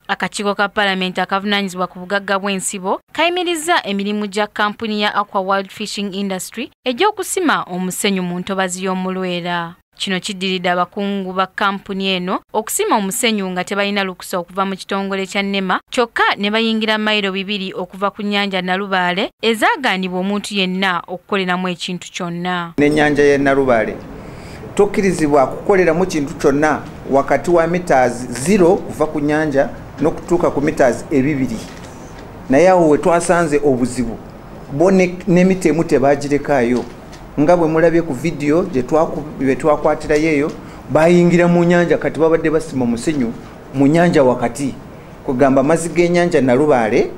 Akakiiko ka Parliament akavunaanyizibwa ku bugagga bw'ensibo kayimirizza emirimu gya kampuni ya Aqua World Fishing Industry egy'okusima omusenyu mu ntobazi y'omulwera. Kino kiddiridde abakungu ba kampuni eno okusima omusenyu nga tebalina lukusa okuva mu kitongole kya NEMA kyokka ne bayingira mayiro 2 okuva ku nnyanja Nalubaale ezaagaanibwa omuntu yenna okukoleramu ekintu kyonna. N'ennyanja y'e Nalubaale tokkirizibwa kukoleramu kintu kyonna wakati wa meters 0 kuva ku nnyanja n'okutuuka ku meters 2. Naye awo we twasanze obuzibu bo n'emitemu tebaagirekayo. Nga bwe mulabye ku video gye twakwatira yeyo bayingira mu nnyanja kati babadde basima omusenyu mu nnyanja wakati kugamba amazzi g'ennyanja Nalubaale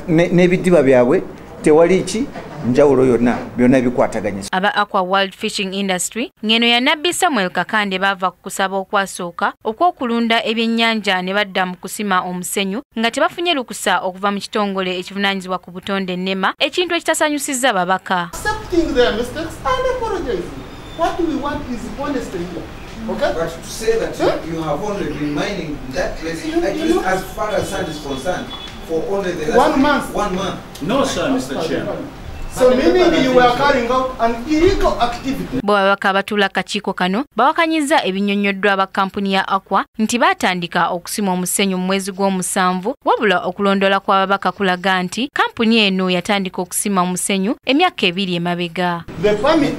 n'ebidiba byabwe tewali ki njawulo yonna byonna bikwataganyisa. Aba Aqua World Fishing Industry ngeno ya Nabbi Samuel Kakande bava ku kusaba okwasooka okw'okulunda ebyennyanja ne badda mu kusima omusenyu nga tebafunye lukusa okuva mu kitongole ekivunaanyizibwa ku butonde NEMA, ekintu ekitasanyusizza babaka. Accepting their mistakes and apologizing. What we want is honesty here. Okay? But to say that you have only been mining that place, at least as far as sand is concerned, for only the last 1 month. 1 month. No, sir, Mr. Chairman. So meaning you were carrying out an illegal activity. Bo babaka abatula akakiiko kano bawakanyizza ebinnyonnyoddwa aba kampuni ya Aqua nti baatandika okusima omusenyu mu mwezi gw'omusanvu, wabula okulondoola kw'ababaka kulaga nti kampuni eno yatandika okusima omusenyu emyaka 2 emabega. The permit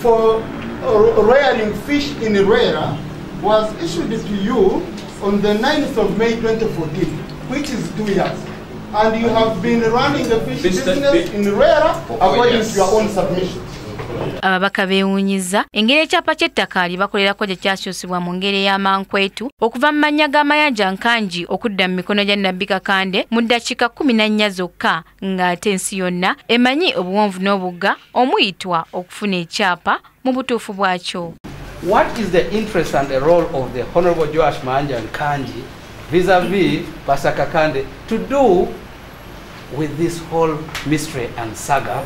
for rearing fish in Ruera was issued to you on the 9th of May 2014, which is 2 years. And you have been running the fish business in Ruera according to your own submission. Ababaka beewuunyizza engeri ekyapa ky'ettaka lye bakolerako gye kyakyusibwa mu ngeri y'amankwetu okuva mu mannya g'amayanja Nkanji okudda mu mikono gya Nabbi Kakande mu ddakiika 14 zokka ng'ate ensi yonna emanyi obuwonvu n'obugga omuyitwa okufuna ekyapa mu butuufu bwakyo. What is the interest and the role of the Honorable Joash Mayanja Nkanji vis-a-vis Pastor Kakande to do with this whole mystery and saga?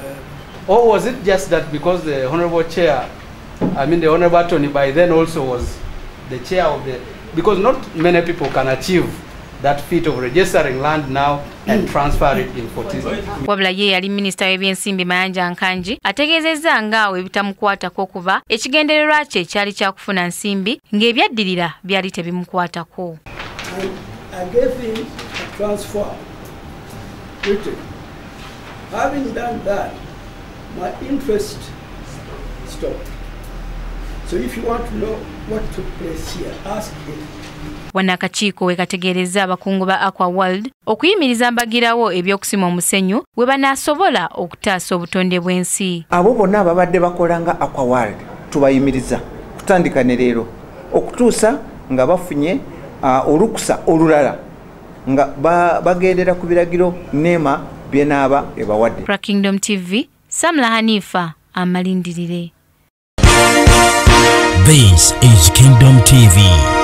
Or was it just that because the Honorable Chair, the Honorable Tony by then also was the chair of the, because not many people can achieve that feat of registering land now and transfer it in 40. Wabula ye yali Minisita w'ebyensimbi Mayanja Nkanji ategeezezza ng'awo ebitamukwatako kuba ekigendererwa kye kyali kyakufuna nsimbi ng'ebyaddirira byali tebimukwatako. I gave him a transfer written. Having done that, my interest stopped. So if you want to know what took place here, ask him. Wanakakiiko we kategeerezza abakungu ba Aqua World okuyimiriza mbagirawo ebyokusima omusenyu we banaasobola okutaasa obutonde bw'ensi. Abo bonna ababadde bakolanga Aqua World tubayimiriza kutandika ne leero okutuusa nga bafunye olukusa olulala nga bagendera ku biragiro NEMA byenaaba ebawadde. Pra Kingdom TV, Samla Hanifa amalindirire. This is Kingdom TV.